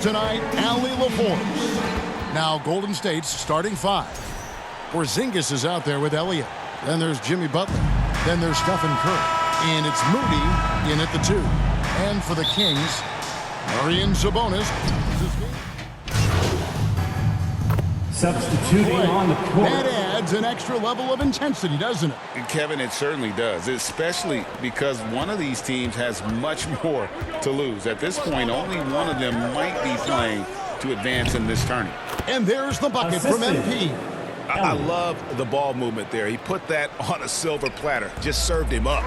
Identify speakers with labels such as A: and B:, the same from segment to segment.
A: Tonight, Allie LaForce. Now Golden State's starting five. Porzingis is out there with Elliott. Then there's Jimmy Butler. Then there's Stephen Curry. And it's Moody in at the 2. And for the Kings, Arian Sabonis.
B: Substituting on the court.
A: That adds an extra level of intensity, doesn't it?
C: Kevin, it certainly does, especially because one of these teams has much more to lose. At this point, only one of them might be playing to advance in this tourney.
A: And there's the bucket from MP.
D: I love the ball movement there. He put that on a silver platter. Just served him up.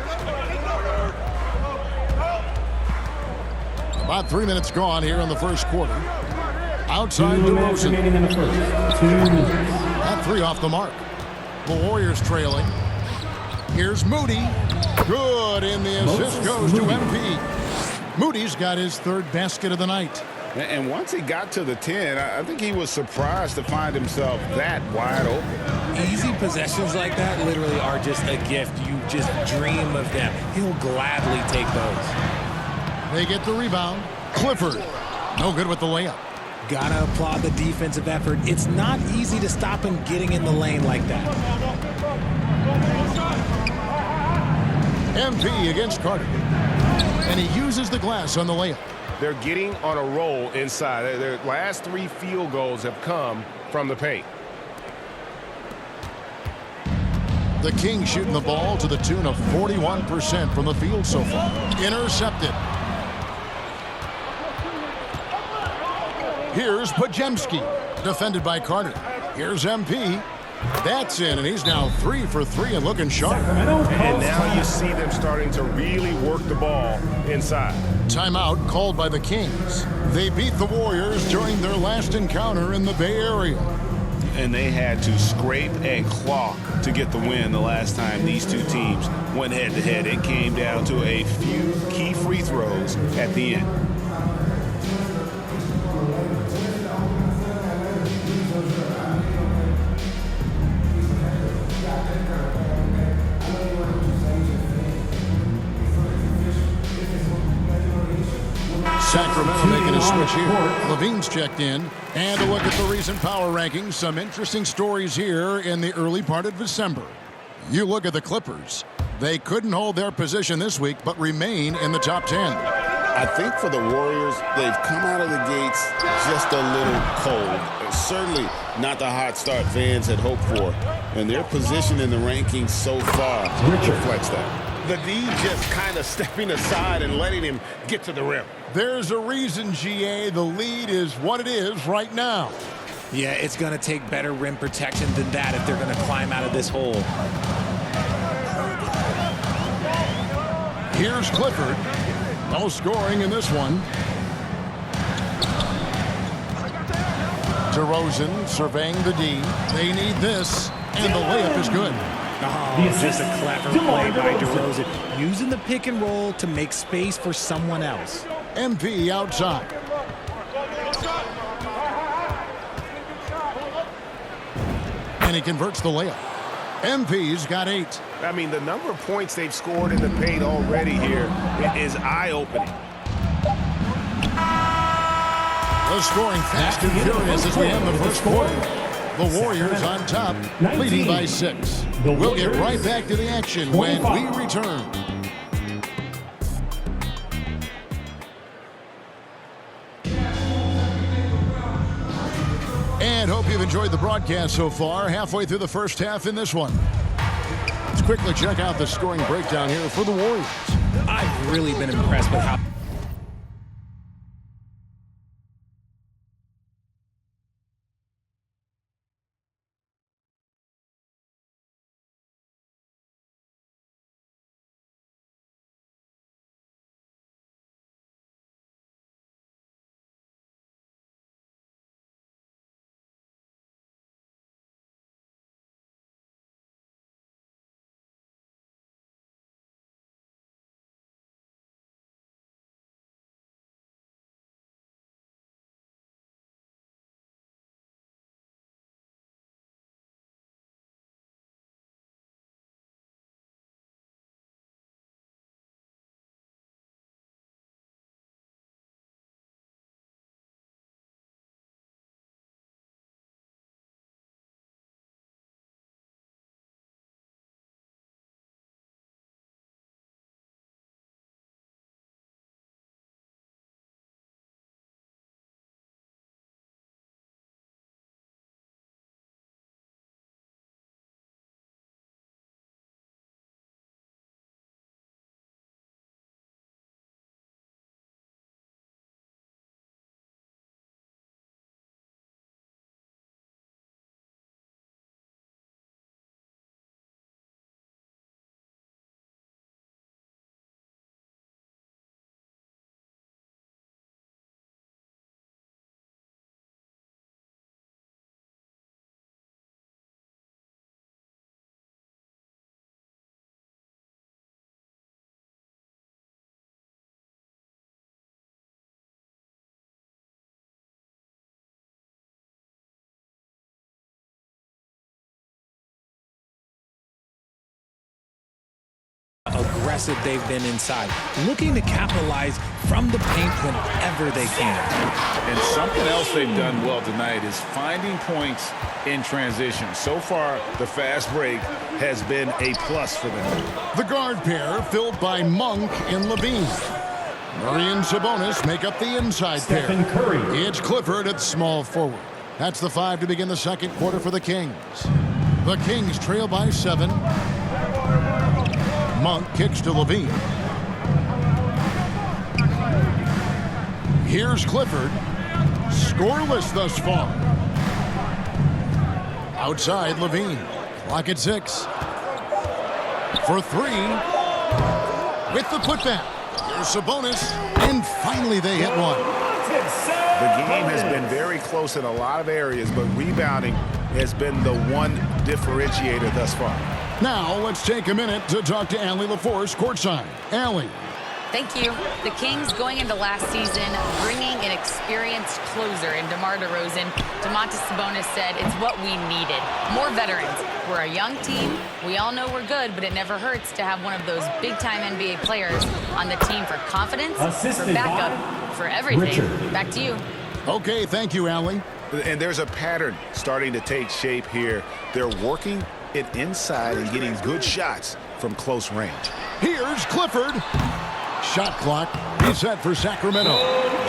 A: About 3 minutes gone here in the first quarter. Outside DeRozan. That three off the mark. The Warriors trailing. Here's Moody. Good, and the assist goes to MP. Moody's got his third basket of the night.
C: And once he got to the 10, I think he was surprised to find himself that wide open.
E: Easy possessions like that literally are just a gift. You just dream of them. He'll gladly take those.
A: They get the rebound. Clifford. No good with the layup.
E: Gotta applaud the defensive effort. It's not easy to stop him getting in the lane like that.
A: MP against Carter. And he uses the glass on the layup.
D: They're getting on a roll inside. Their last 3 field goals have come from the paint.
A: The Kings shooting the ball to the tune of 41% from the field so far. Intercepted. Here's Podziemski, defended by Carter. Here's MP. That's in, and he's now 3 for 3 and looking sharp.
D: And now you see them starting to really work the ball inside.
A: Timeout called by the Kings. They beat the Warriors during their last encounter in the Bay Area.
D: And they had to scrape and claw to get the win the last time these two teams went head-to-head. It came down to a few key free throws at the end.
A: Sacramento making a switch here. Levine's checked in. And a look at the recent power rankings. Some interesting stories here in the early part of December. You look at the Clippers. They couldn't hold their position this week, but remain in the top 10.
C: I think for the Warriors, they've come out of the gates just a little cold. Certainly not the hot start fans had hoped for. And their position in the rankings so far reflects that. The D just kind of stepping aside and letting him get to the rim.
A: There's a reason, GA, the lead is what it is right now.
E: Yeah, it's going to take better rim protection than that if they're going to climb out of this hole.
A: Here's Clifford. No scoring in this one. DeRozan surveying the D. They need this, and the layup is good.
E: Oh, just a clever play by DeRozan, using the pick and roll to make space for someone else.
A: MP outside. And he converts the layup. MP's got 8.
D: I mean, the number of points they've scored in the paint already here is eye-opening.
A: The scoring fast and furious as we end the first quarter. The Warriors on top, leading by 6. We'll get right back to the action when we return. And hope you've enjoyed the broadcast so far. Halfway through the first half in this one. Let's quickly check out the scoring breakdown here for the Warriors.
E: I've really been impressed with how aggressive they've been inside, looking to capitalize from the paint whenever they can.
D: And something else they've done well tonight is finding points in transition. So far, the fast break has been a plus for them.
A: The guard pair filled by Monk and Levine. Murray and Sabonis make up the inside pair. It's Clifford at small forward. That's the 5 to begin the second quarter for the Kings. The Kings trail by 7. Monk kicks to Levine. Here's Clifford. Scoreless thus far. Outside Levine. Clock at 6. For 3. With the putback. Here's Sabonis. And finally they hit one.
D: The game has been very close in a lot of areas, but rebounding has been the one differentiator thus far.
A: Now let's take a minute to talk to Allie LaForce courtside. Allie.
B: Thank you. The Kings going into last season bringing an experienced closer in DeMar DeRozan. Domantas Sabonis said it's what we needed. More veterans. We're a young team. We all know we're good, but it never hurts to have one of those big-time NBA players on the team for confidence, for backup, for everything. Back to you.
A: Okay, thank you, Allie.
D: And there's a pattern starting to take shape here. They're working it inside and getting good shots from close range.
A: Here's Clifford. Shot clock reset for Sacramento.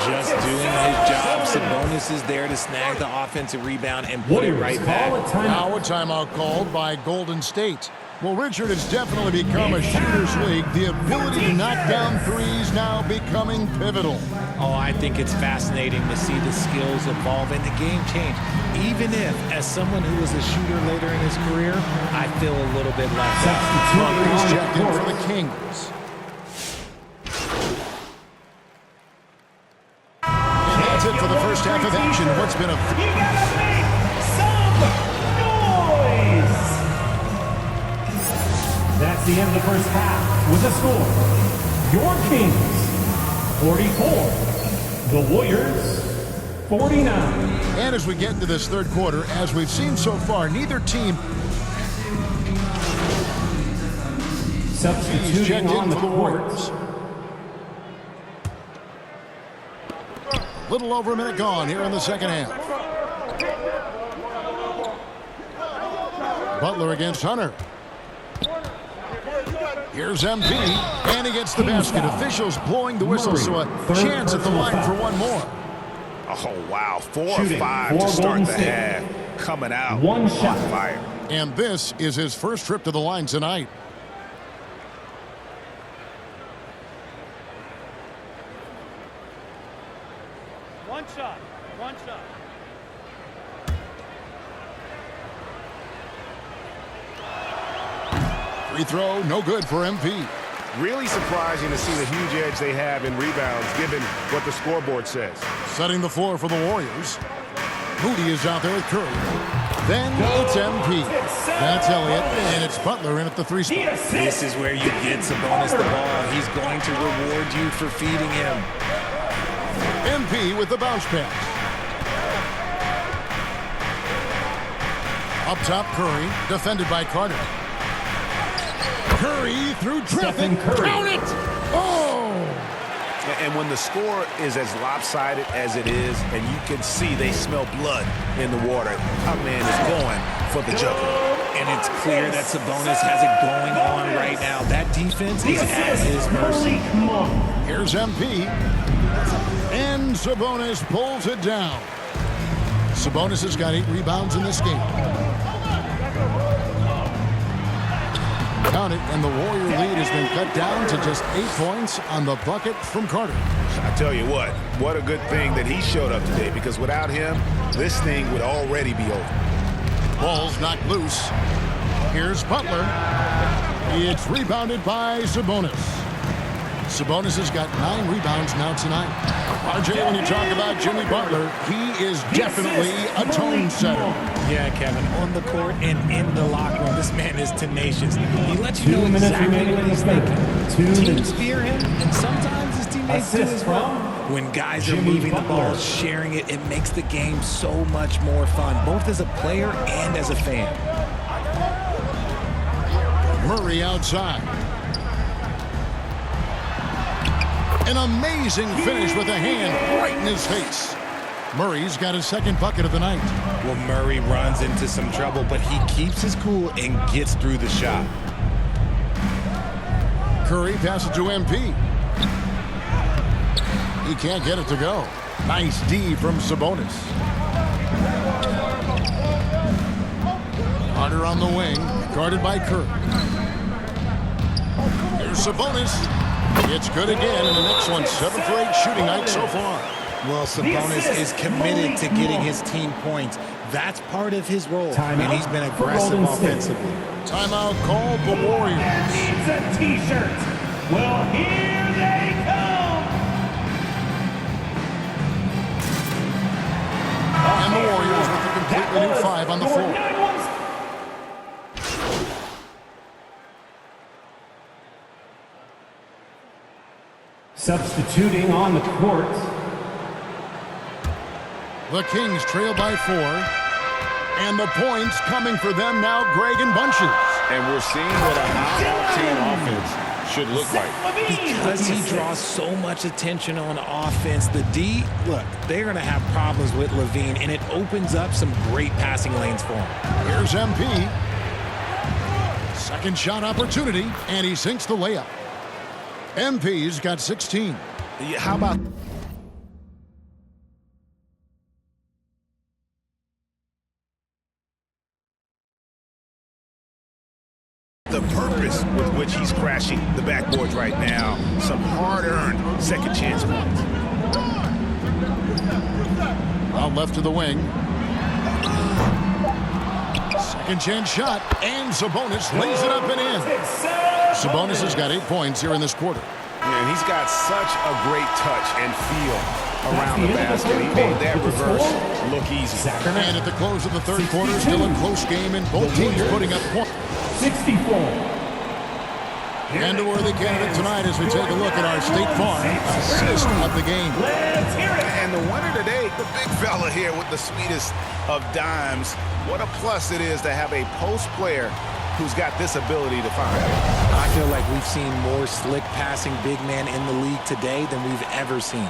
E: Just doing his job. Sabonis is there to snag the offensive rebound and put it right back.
A: Now a timeout called by Golden State. Well, Richard, it's definitely become a shooter's league. The ability to knock down threes now becoming pivotal.
E: Oh, I think it's fascinating to see the skills evolve and the game change. Even if, as someone who was a shooter later in his career, I feel a little bit left out.
A: Monk is checked in for the Kings. That's it for the first half of action. What's been a...
F: You gotta make some noise! That's the end of the first half with the score. Your Kings, 44. The Warriors, 49.
A: And as we get into this third quarter, as we've seen so far, neither team is
F: Substituting
A: checked
F: on
A: in
F: the
A: for the
F: court.
A: Warriors. Little over a minute gone here in the second half. Butler against Hunter. Here's MP, and he gets the basket. Officials blowing the whistle, so a chance at the line for one more.
D: Oh, wow. 4 or
F: Shooting
D: 5
F: for
D: to start
F: Golden
D: the
F: State.
D: half. Coming out
F: One
D: on
F: shot.
D: fire.
A: And this is his first trip to the line tonight.
G: One shot. One shot.
A: Free throw, no good for MP.
H: Really surprising to see the huge edge they have in rebounds, given what the scoreboard says.
A: Setting the floor for the Warriors. Moody is out there with Curry. Then it's MP. That's Elliott, and it's Butler in at the 3 spot.
E: This is where you get Sabonis the ball. He's going to reward you for feeding him.
A: MP with the bounce pass. Up top, Curry, defended by Carter. Curry through traffic.
F: Stephen Curry.
A: Count it! Oh!
D: And when the score is as lopsided as it is, and you can see they smell blood in the water, our man is going for the jugular.
E: And it's clear that Sabonis has it going on right now. That defense is at his mercy.
A: Here's MP. And Sabonis pulls it down. Sabonis has got 8 rebounds in this game. Count it, and the Warrior lead has been cut down to just 8 points on the bucket from Carter.
D: I tell you what a good thing that he showed up today, because without him, this thing would already be over.
A: Ball's knocked loose. Here's Butler. It's rebounded by Sabonis. Sabonis has got 9 rebounds now tonight. RJ, when you talk about Jimmy Butler, he is definitely a tone setter.
E: Yeah, Kevin, on the court and in the locker room, this man is tenacious. He lets you know exactly what he's thinking. Teams fear him, and sometimes his teammates do as well. When guys are moving the ball, sharing it, it makes the game so much more fun, both as a player and as a fan.
A: Murray outside. An amazing finish with a hand right in his face. Murray's got his second bucket of the night.
E: Well, Murray runs into some trouble, but he keeps his cool and gets through the shot.
A: Curry passes to MP. He can't get it to go. Nice D from Sabonis. Carter on the wing, guarded by Curry. Here's Sabonis. It's good again, and the next one 7 for 8 shooting night so far.
E: Well, Sabonis is committed to getting his team points. That's part of his role, and he's been aggressive offensively.
A: Timeout called the Warriors.
F: Needs a T-shirt. Well, here they come.
A: And the Warriors with a completely new 5 on the floor.
F: Substituting on the court.
A: The Kings trail by 4. And the points coming for them now, Greg and Bunches.
C: And we're seeing what a high-octane offense should look like.
E: Because he draws so much attention on offense, the D, look, they're going to have problems with Levine, and it opens up some great passing lanes for him.
A: Here's MP. Second shot opportunity, and he sinks the layup. MP's got 16.
E: How about...
D: The purpose with which he's crashing the backboards right now. Some hard-earned second chance points.
A: Out left to the wing. Second chance shot, and Sabonis lays it up and in. Sabonis has got 8 points here in this quarter.
D: And he's got such a great touch and feel around the basket. He made that reverse look easy.
A: And at the close of the third quarter, still a close game, and both teams putting up points.
F: 64.
A: And a worthy candidate tonight as we take a look at our State Farm assist of the game.
F: Let's hear it.
D: And the winner today, the big fella here with the sweetest of dimes. What a plus it is to have a post player who's got this ability to find.
E: I feel like we've seen more slick passing big man in the league today than we've ever seen.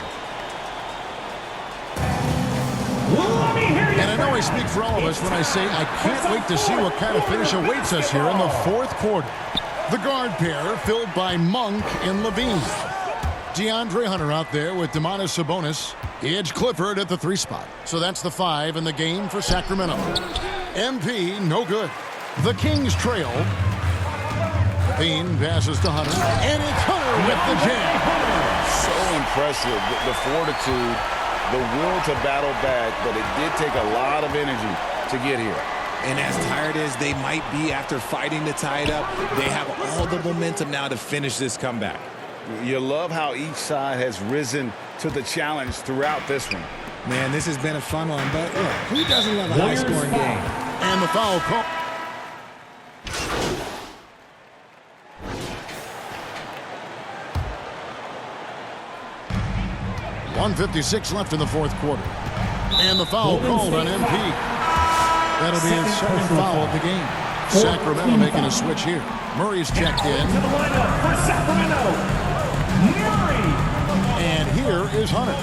F: Let me hear you.
A: And I know I speak for all of us when I say I can't wait to see what kind of finish awaits us here in the fourth quarter. The guard pair filled by Monk and Levine. DeAndre Hunter out there with Domantas Sabonis. Edge Clifford at the 3 spot. So that's the 5 in the game for Sacramento. MP, no good. The Kings trail. Levine passes to Hunter. And it's Hunter with the jam.
C: So impressive. The fortitude, the will to battle back, but it did take a lot of energy to get here.
E: And as tired as they might be after fighting to tie it up, they have all the momentum now to finish this comeback.
C: You love how each side has risen to the challenge throughout this one.
E: Man, this has been a fun one, but look, who doesn't love a high-scoring game?
A: And the foul call. .156 left in the fourth quarter. And the foul called on MP. That'll be his second foul of the game. Sacramento making a switch here. Murray's checked in.
F: To the lineup for Sacramento, Murray.
A: And here is Hunter.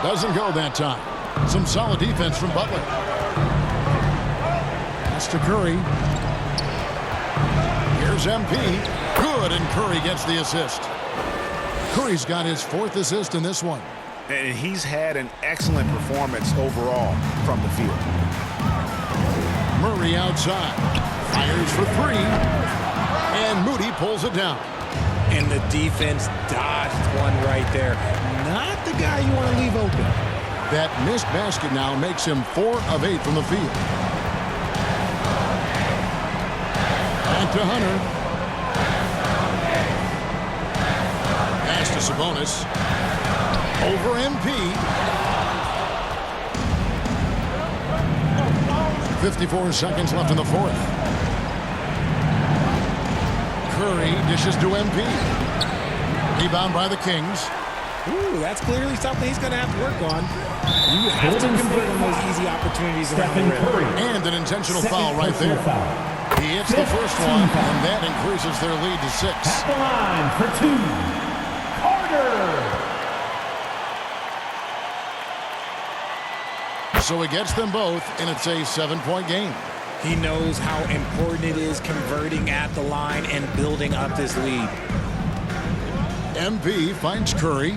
A: Doesn't go that time. Some solid defense from Butler. Pass to Curry. Here's MP. Good, and Curry gets the assist. Curry's got his 4th assist in this one.
D: And he's had an excellent performance overall from the field.
A: Murray outside. Fires for 3. And Moody pulls it down.
E: And the defense dodged one right there. Not the guy you want to leave open.
A: That missed basket now makes him 4 of 8 from the field. Back to Hunter. Pass to Sabonis. Over MP. 54 seconds left in the fourth. Curry dishes to MP. Rebound by the Kings.
E: Ooh, that's clearly something he's going to have to work on. You have to convert on those easy opportunities around the rim.
A: And an intentional foul right there. He hits the first one, and that increases their lead to 6.
F: At the line for 2, Carter.
A: So he gets them both, and it's a 7-point game.
E: He knows how important it is converting at the line and building up this lead.
A: MP finds Curry.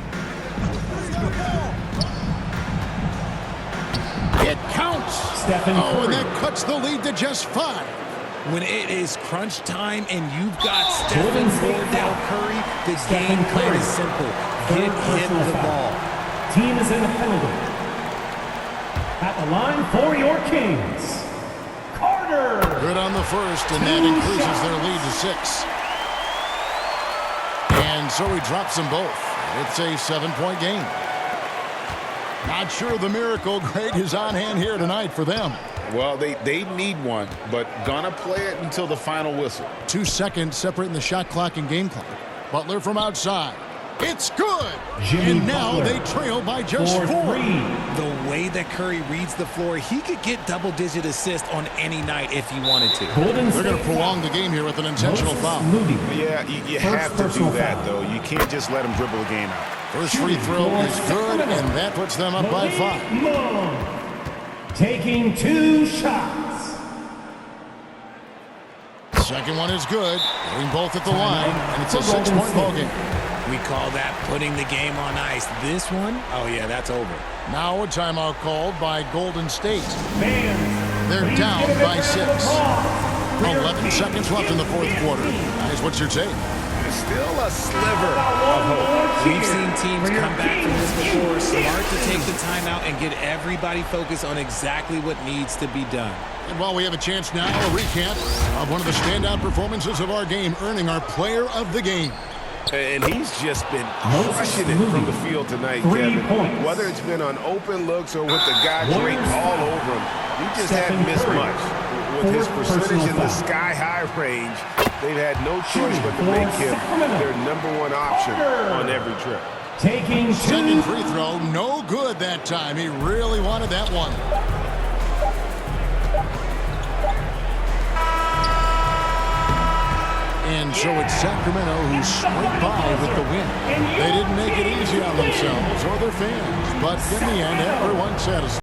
A: It counts.
F: Stephen
A: Oh,
F: Curry.
A: and that cuts the lead to just 5.
E: When it is crunch time and you've got
F: Golden
E: Stephen
F: State
E: Wardell
F: foul.
E: Curry, the
F: Stephen
E: game plan
F: Curry.
E: is simple.
F: Third
E: Hit
F: personal
E: the
F: foul.
E: ball.
F: Team is in the penalty. At the line for your Kings, Carter.
A: Good on the first, and that increases their lead to 6. And so he drops them both. It's a 7-point game. Not sure the miracle grade is on hand here tonight for them.
C: Well, they need one, but gonna play it until the final whistle.
A: 2 seconds separating the shot clock and game clock. Butler from outside. It's good.
F: Jimmy
A: And now
F: Butler
A: they trail by just
F: for
A: 4.
F: 3.
E: The way that Curry reads the floor, he could get double-digit assists on any night if he wanted to.
F: Golden
A: They're going to
F: State
A: prolong the game here with an intentional
F: Moses
A: foul.
F: Moody.
H: Yeah, you
F: First
H: have to do
F: personal
H: that,
F: foul.
H: though. You can't just let them dribble the game out.
A: First free throw is good, and that puts them up by 5.
F: Long. Taking 2 shots.
A: Second one is good. Hitting both at the line, and it's a 6-point ball game.
E: We call that putting the game on ice. This one, oh yeah, that's over.
A: Now a timeout called by Golden State.
F: Fans,
A: They're
F: please
A: down
F: give a
A: by
F: big
A: 6.
F: round of applause for your
A: 11
F: Kings.
A: seconds left in the fourth quarter. Guys, what's your take?
H: There's still a sliver of
F: One
H: hope.
F: more
E: We've
F: cheer
E: seen teams
F: for your
E: come back from this
F: Kings.
E: before. Smart to take the timeout and get everybody focused on exactly what needs to be done.
A: And while we have a chance now, a recap of one of the standout performances of our game, earning our player of the game.
H: And he's just been
F: Moses
H: crushing it
F: Moody.
H: from the field tonight,
F: 3
H: Kevin.
F: points.
H: Whether it's been on open looks or with the guy
F: Warriors
H: draped all over him, he just
F: Stephen
H: hadn't missed
F: Curry.
H: much. With his
F: Fourth
H: percentage
F: personal
H: in the
F: foul.
H: sky-high range, they've had no choice
F: Shooting
H: but to
F: for
H: make him
F: Sacramento.
H: their #1 option
F: Carter.
H: on every trip.
F: Taking 2.
A: Second free throw, no good that time. He really wanted that one. And so it's Sacramento who scraped by with the win. They didn't make it easy on themselves or their fans, but in the end, everyone's satisfied.